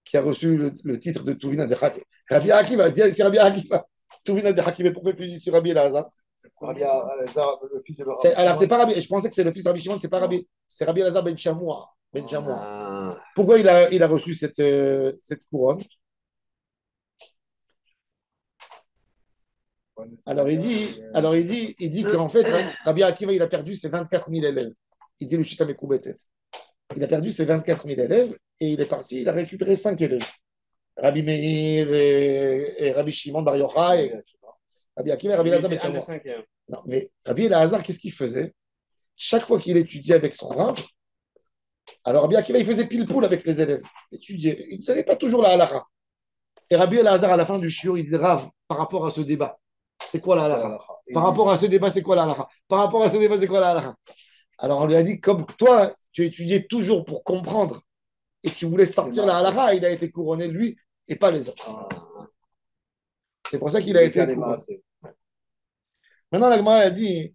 qui a reçu le titre de Touvina des Hakim. Rabbi Akiva, dis si Rabbi Akiva, Touvina des Hakim, et pourquoi tu dis sur Rabbi Elazar? Rabbi Elazar, le fils de Alors, c'est pas Rabbi, je pensais que c'est le fils de Rabbi Shimon, c'est pas Rabbi, c'est Rabbi Elazar ben Chamoua. Ben Chamoua. Ah. Pourquoi il a reçu cette couronne? Alors il dit qu'en fait, Rabbi Akiva, il a perdu ses 24 000 élèves. Il dit le Shita Mekoubetzet. Il a perdu ses 24 000 élèves et il est parti, il a récupéré 5 élèves. Rabbi Meir et Rabbi Shimon Bar Yochai, et Rabbi Akiva et Rabbi Elazar ben Chamoua. Non, mais Rabbi Elazar, qu'est-ce qu'il faisait? Chaque fois qu'il étudiait avec son Rav, alors Rabbi Akiva, il faisait pile-poule avec les élèves. Étudiait. Il ne tenait pas toujours la halakha. Et Rabbi Elazar, à la fin du shiur, il disait Rav, par rapport à ce débat, c'est quoi la halakha? Par rapport à ce débat, c'est quoi la halakha? Par rapport à ce débat, c'est quoi la halakha? Alors on lui a dit, comme toi, tu étudiais toujours pour comprendre et tu voulais sortir la halakha, il a été couronné lui et pas les autres. C'est pour ça qu'il a été couronné. Maintenant, la Gemara a dit,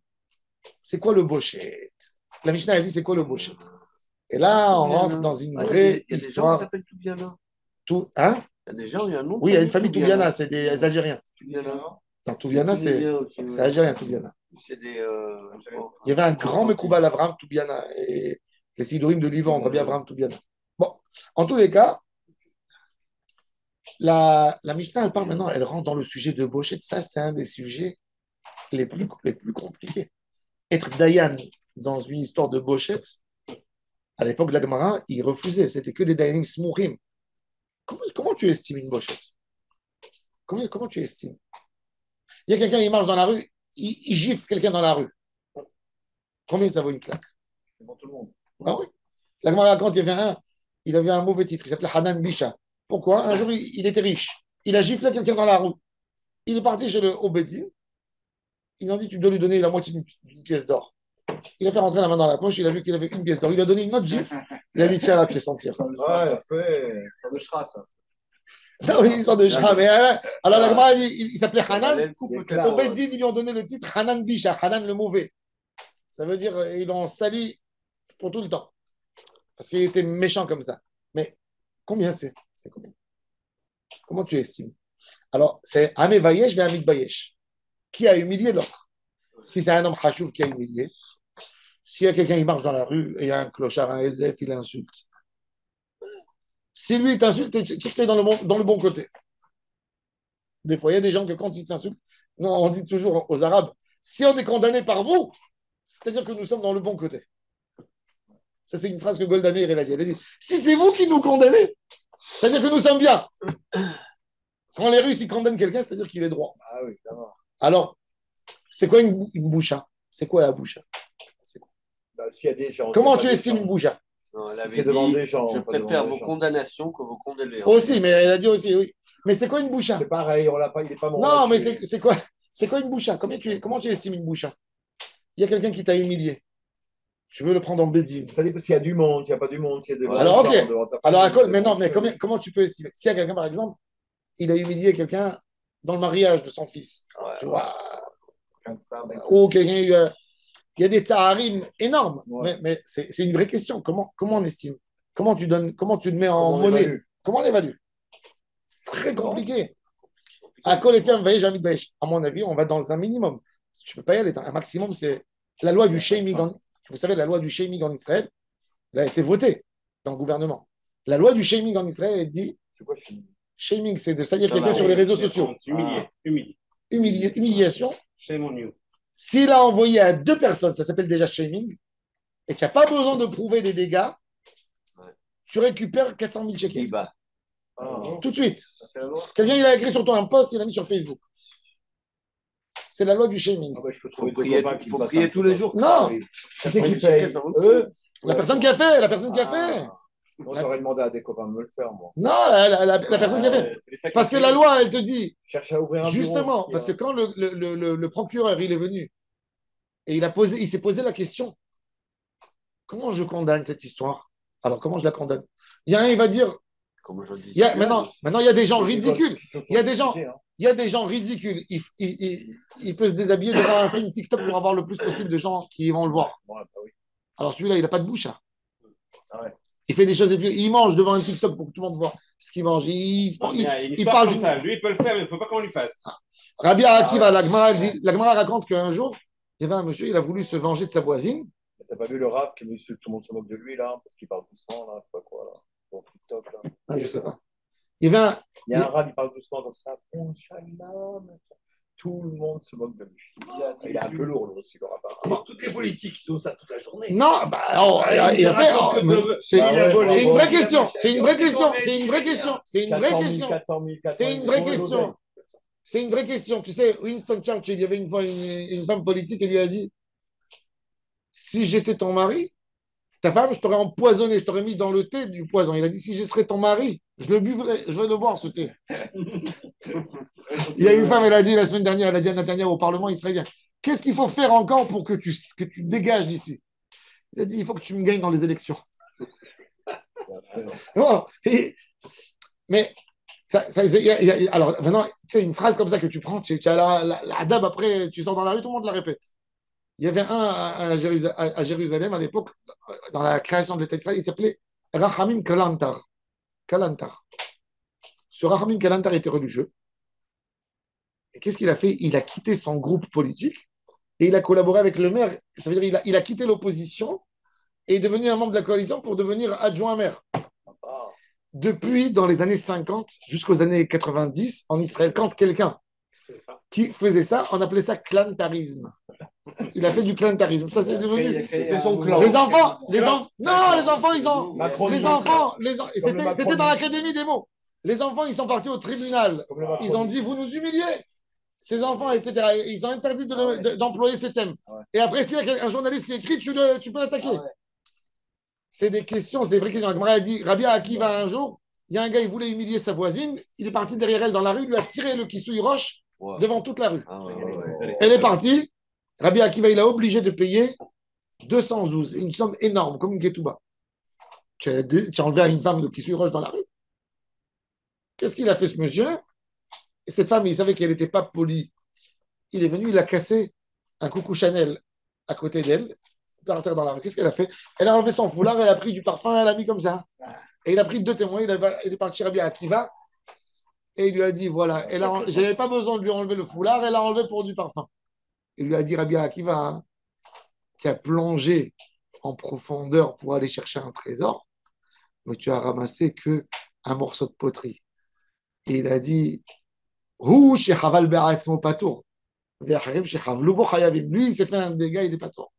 c'est quoi le bochet? La Mishnah a dit, c'est quoi le bochet? Et là, on rentre dans une vraie Il y a des gens qui histoire. s'appellent Toubiana. Hein? Il y a des gens, il y a un nom. Oui, il y a une famille Toubiana, c'est des Algériens. Toubiana. Non, Toubiana, c'est algérien, Toubiana. C'est des. Il y avait un grand Mekoubal Avram Toubiana et les Sidorim de Livan, Rabbi Avram Toubiana. Bon, en tous les cas, la Mishnah, elle parle maintenant, elle rentre dans le sujet de Bochet. Ça, c'est un des sujets les plus compliqués. Être Dayan dans une histoire de Bochet, à l'époque de la Gemara, il refusait. C'était que des Dayanim Smourim. Comment tu estimes une Bochet? Comment tu estimes? Il y a quelqu'un, il marche dans la rue, il gifle quelqu'un dans la rue. Combien ça vaut une claque? C'est pour tout le monde. Ah oui. La Gemara raconte, il avait un mauvais titre, il s'appelait Hanan Bisha. Pourquoi? Un jour, il était riche. Il a giflé quelqu'un dans la rue. Il est parti chez le Obedin. Il a dit, tu dois lui donner la moitié d'une pièce d'or. Il a fait rentrer la main dans la poche, il a vu qu'il avait une pièce d'or. Il a donné une autre gifle. Il a dit, tiens la pièce entière. Ouais, ça me chera, ça. Non, ils sont de Shra. Mais, alors la Gemara, il s'appelait Hanan. Obedin, ils lui ont donné le titre Hanan Bisha, Hanan le mauvais. Ça veut dire ils l'ont sali pour tout le temps. Parce qu'il était méchant comme ça. Mais combien c'est? C'est combien? Comment tu estimes? Alors, c'est Amé Vayesh et Amit Bayesh. Qui a humilié l'autre? Si c'est un homme Hachouf qui a humilié, s'il y a quelqu'un qui marche dans la rue et il y a un clochard, un SDF, il insulte. Si lui il t'insulte, tu es dans le bon côté. Des fois, il y a des gens que quand ils t'insultent, non, on dit toujours aux Arabes, si on est condamné par vous, c'est-à-dire que nous sommes dans le bon côté. Ça, c'est une phrase que Golda Meir a dit. Elle a dit, si c'est vous qui nous condamnez, c'est-à-dire que nous sommes bien. Quand les Russes ils condamnent quelqu'un, c'est-à-dire qu'il est droit. Ah oui, d'accord. Alors, c'est quoi une boucha? C'est quoi la boucha? Bah, s'il y a des gens. Comment tu estimes une boucha? Non, elle avait C'est devant dit, des gens, je pas préfère devant vos des gens. condamnations que vos condamnés. Aussi, mais elle a dit aussi, oui. Mais c'est quoi une boucha? C'est pareil, on l'a pas, il n'est pas mort. Non, mais là-dessus. c'est quoi une boucha? Comment tu estimes une boucha? Il y a quelqu'un qui t'a humilié. Tu veux le prendre en bédine. Ça dépend s'il y a du monde, s'il n'y a pas du monde, s'il y a des Alors, gens ok. devant ta Alors, famille, mais non, devant- mais comment tu peux estimer? S'il y a quelqu'un, par exemple, il a humilié quelqu'un dans le mariage de son fils. Tu vois, ou quelqu'un, il y a des tsaharim énormes. Ouais. Mais c'est une vraie question. Comment on estime? Comment tu le mets en Comment on monnaie? évalue? Comment on évalue? C'est très compliqué. À quoi les fermes voyage, jamais de voyage. À mon avis, on va dans un minimum. Tu ne peux pas y aller. Un maximum, c'est la loi du shaming. Vous savez, la loi du shaming en Israël, elle a été votée dans le gouvernement. La loi du shaming en Israël, elle dit C'est quoi chez nous? shaming, c'est de salir Ça quelqu'un va, sur les réseaux sociaux. Humiliation. Shame on you. S'il a envoyé à 2 personnes, ça s'appelle déjà shaming, et qu'il n'y a pas besoin de prouver des dégâts, tu récupères 400 000 Qui shekels. bat. Tout de suite. C'est la loi. Quelqu'un, il a écrit sur toi un post, il l'a mis sur Facebook. C'est la loi du shaming. Ah bah, je peux Faut trouver des prier, copains qui faut passent prier un tous peu. les jours. Non. Oui. Qui c'est qui Ouais, paye? ça vaut- Eux? La personne qui a fait, la personne qui a fait. Moi, j'aurais demandé à des copains de me le faire, moi. Non, la personne qui a fait. Parce que la loi, elle te dit, Je cherche à ouvrir un bureau. justement, parce que quand le procureur, il est venu, Et il s'est posé la question, comment je condamne cette histoire? Alors, comment je la condamne? Il y a un, il va dire, Comme je dis. maintenant, il y a des gens Les gosses ridicules. qui sont Il y a des gens, sensibilisés, hein. il y a des gens ridicules. Il peut se déshabiller devant un film TikTok pour avoir le plus possible de gens qui vont le voir. Ouais, bah oui. Alors celui-là, il n'a pas de bouche, hein. Ah ouais. Il fait des choses et puis il mange devant un TikTok pour que tout le monde voit ce qu'il mange. Non, mais il y a une Il histoire parle comme d'une. ça. Lui, il peut le faire, mais il ne faut pas qu'on lui fasse. Rabbi Akiva, la Gemara raconte qu'un jour, il y avait un monsieur, il a voulu se venger de sa voisine. T'as pas vu le rap que tout le monde se moque de lui là, parce qu'il parle doucement là, je sais pas quoi là, sur TikTok là. Ah, je sais pas. Il y avait un. Il y a un rap, il parle doucement comme ça. Bon, shalom. Tout le monde se moque de lui. Il est un peu lourd le aussi, le rap. Pour toutes les politiques qui sont ça toute la journée. Non, il a fait. C'est Bah ouais, c'est une vraie bon, question. bon, C'est une vraie question. C'est une vraie question. C'est une vraie 400 000, question. 400 000, 400 C'est 000, une vraie ils font question. l'oseille. C'est une vraie question. Tu sais, Winston Churchill, il y avait une fois une femme politique et lui a dit, si j'étais ton mari, ta femme, je t'aurais empoisonné, je t'aurais mis dans le thé du poison. Il a dit, si je serais ton mari, je le buvrais, je vais le boire, ce thé. Il y a une femme, elle a dit la semaine dernière, elle a dit à Netanyahu au Parlement israélien, qu'est-ce qu'il faut faire encore pour que tu dégages d'ici? Il a dit, il faut que tu me gagnes dans les élections. Oh, mais, alors maintenant, c'est une phrase comme ça que tu prends, tu as la dab après, tu sors dans la rue, tout le monde la répète. Il y avait un à Jérusalem à l'époque, dans la création de l'État d'Israël, il s'appelait Rachamim Kalantar. Kalantar. Ce Rachamim Kalantar était religieux. Et qu'est-ce qu'il a fait? Il a quitté son groupe politique et il a collaboré avec le maire. Ça veut dire qu'il a quitté l'opposition et est devenu un membre de la coalition pour devenir adjoint maire. Depuis, dans les années 50 jusqu'aux années 90, en Israël, quand quelqu'un qui faisait ça, on appelait ça clantarisme. Il a fait du clantarisme. Ça, c'est devenu. C'était son clan. Les enfants, non, les enfants, ils ont. Macronisme. Les enfants, c'était macronisme. dans l'académie des mots. Les enfants, ils sont partis au tribunal. Comme le Ils macronisme. ont dit, vous nous humiliez. Ces enfants, etc. Ils ont interdit d'employer ce thème. Ouais. Et après, s'il y a un journaliste qui écrit, tu peux l'attaquer. Ah ouais. C'est des questions, c'est des vraies questions. Gemara a dit, Rabbi Akiva, un jour, il y a un gars, il voulait humilier sa voisine. Il est parti derrière elle dans la rue, il lui a tiré le kissouille roche Ouais. devant toute la rue. Ah ouais. Elle est partie. Rabbi Akiva, il a obligé de payer 212, une somme énorme, comme une ketouba. Tu as enlevé à une femme de kissouille roche dans la rue. Qu'est-ce qu'il a fait, ce monsieur? Et cette femme, il savait qu'elle n'était pas polie. Il est venu, il a cassé un coucou Chanel à côté d'elle, par terre dans la rue. Qu'est-ce qu'elle a fait? Elle a enlevé son foulard, elle a pris du parfum, elle a mis comme ça. Et il a pris deux témoins, il est parti Rabbi Akiva, et il lui a dit, voilà, je n'avais pas besoin de lui enlever le foulard, elle a enlevé pour du parfum. Il lui a dit, Rabbi Akiva, hein, tu as plongé en profondeur pour aller chercher un trésor, mais tu as ramassé que un morceau de poterie. Et il a dit, lui, il s'est fait un dégât, il n'est pas tort.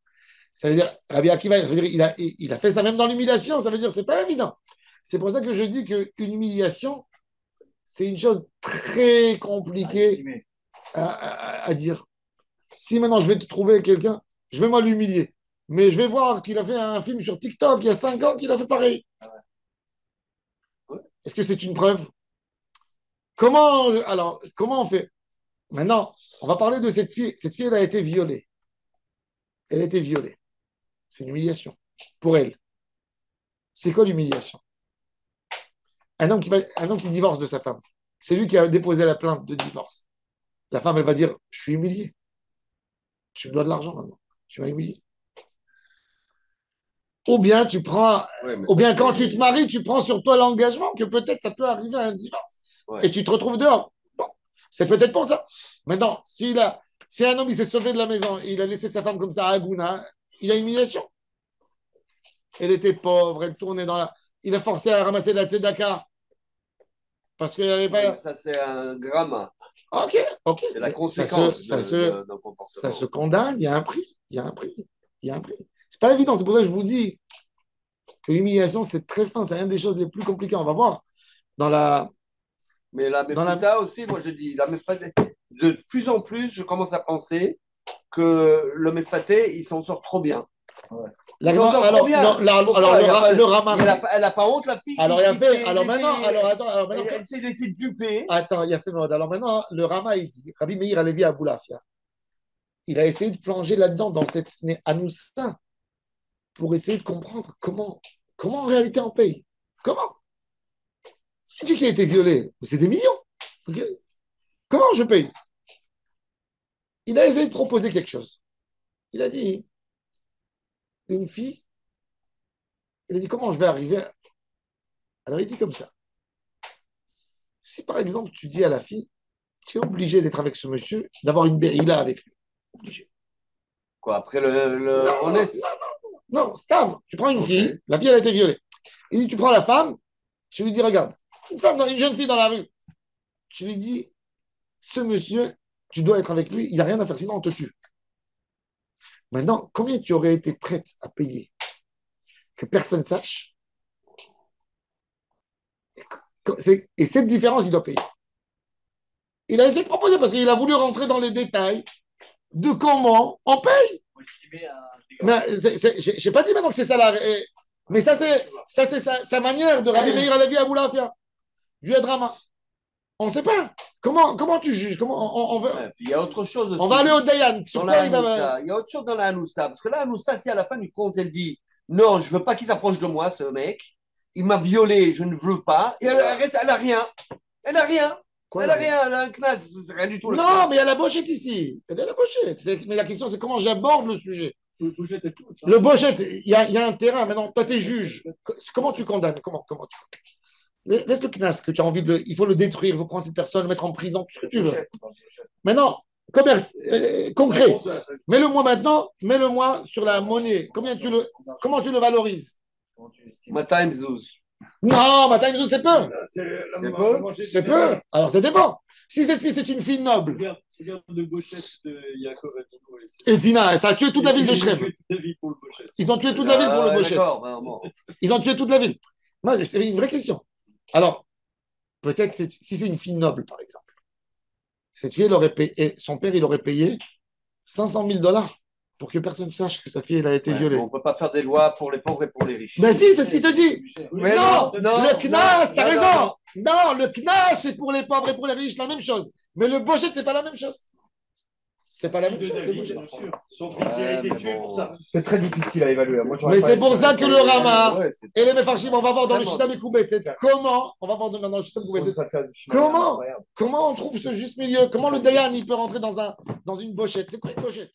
Ça veut dire, Rabbi Akiva, ça veut dire, il a fait ça même dans l'humiliation, ça veut dire, c'est pas évident. C'est pour ça que je dis qu'une humiliation, c'est une chose très compliquée à dire. Si maintenant je vais te trouver quelqu'un, je vais moi l'humilier. Mais je vais voir qu'il a fait un film sur TikTok il y a 5 ans qu'il a fait pareil. Est-ce que c'est une preuve? Comment on fait? Maintenant, on va parler de cette fille. Cette fille, elle a été violée. Elle a été violée. C'est une humiliation pour elle. C'est quoi l'humiliation? Un homme qui divorce de sa femme. C'est lui qui a déposé la plainte de divorce. La femme, elle va dire, je suis humiliée. Tu me dois de l'argent maintenant. Tu m'as humilié. Ou bien quand tu te maries, tu prends sur toi l'engagement que peut-être ça peut arriver à un divorce. Ouais. Et tu te retrouves dehors. Bon, c'est peut-être pour ça. Maintenant, si un homme il s'est sauvé de la maison, il a laissé sa femme comme ça à Aguna, il a humiliation. Elle était pauvre, elle tournait il a forcé à ramasser de la tzedaka. Parce qu'il n'y avait pas. Ça, c'est un gramme. Ok. C'est la conséquence d'un comportement. Ça se condamne, il y a un prix. C'est pas évident, c'est pour ça que je vous dis que l'humiliation, c'est très fin, c'est une des choses les plus compliquées. On va voir dans la. Mais la méfouta aussi, moi je dis, la méfouta, de plus en plus, je commence à penser que le méfaté, il s'en sort trop bien. Ouais. Le Rama. Elle n'a pas honte, la fille. Alors, elle s'est laissée duper. Attends, il y a fait. Alors maintenant, le Rama, il dit, Rabbi Meir Alevi Aboulafia, il a essayé de plonger là-dedans, dans cette Anoussa, pour essayer de comprendre comment en réalité on paye. Comment? Une fille qui a été violée, c'est des millions. Ok. Comment je paye? Il a essayé de proposer quelque chose. Il a dit, une fille, il a dit, comment je vais arriver? Alors il dit comme ça. Si par exemple tu dis à la fille, tu es obligé d'être avec ce monsieur, d'avoir une berilla avec lui. Obligé. Quoi, après Non, on est. non, Stam, tu prends une fille, la fille elle a été violée. Il dit, tu prends la femme, tu lui dis, regarde, une jeune fille dans la rue, tu lui dis, ce monsieur, tu dois être avec lui, il n'y a rien à faire, sinon on te tue. Maintenant, combien tu aurais été prête à payer que personne sache? Et cette différence, il doit payer. Il a essayé de proposer parce qu'il a voulu rentrer dans les détails de comment on paye. Mais je n'ai pas dit maintenant que c'est ça la. Mais ça, c'est sa manière de Rabbi Meir Halevi Abou Lafia, du drama. On ne sait pas. Comment tu juges? Il y a autre chose aussi. On va aller au Dayan. Il y a autre chose dans la Hanoussa. Parce que la Hanoussa, si à la fin du compte, elle dit non, je ne veux pas qu'il s'approche de moi, ce mec. Il m'a violé, je ne veux pas. Et elle n'a rien. Elle n'a rien. Quoi, elle n'a rien. Elle a un knas. C'est rien du tout. Non, mais il y a la bochette ici. Il y a la bochette. Mais la question, c'est comment j'aborde le sujet. Le bochette, il y a un terrain. Maintenant, toi, tu es juge. Comment tu condamnes? Comment tu Laisse le knas que tu as envie de. Il faut le détruire, il faut prendre cette personne, le mettre en prison, tout ce que tu veux. Maintenant, commerce, concret. Mets-le-moi maintenant, mets-le-moi sur la monnaie. Comment tu le valorises? Matin Zouz. Non, Matin Zouz, c'est peu. C'est peu. C'est peu. Alors, ça dépend. Si cette fille, c'est une fille noble. Regarde le bochette de Yaakov Avinu. Et Tina, ça a tué toute la ville de Shrem. Ils ont tué toute la ville pour le bochette. Ils ont tué toute la ville. C'est une vraie question. Alors, peut-être si c'est une fille noble, par exemple, cette fille, son père, il aurait payé $500,000 pour que personne ne sache que sa fille elle a été violée. On ne peut pas faire des lois pour les pauvres et pour les riches. Mais si, c'est ce qu'il te dit. Mais non, non, le knas, t'as raison. Non, le knas, c'est pour les pauvres et pour les riches, la même chose. Mais le bochette, c'est pas la même chose. C'est pas la même chose. Son fils a été tué pour ça. C'est très difficile à évaluer. Mais c'est pour ça que le Rama et les Mefarshim, on va voir dans le Shita Mekoubet, comment, on va voir dans le Shita Mekoubet, comment on trouve ce juste milieu? Comment le Dayan, il peut rentrer dans une bochette? C'est quoi une bochette?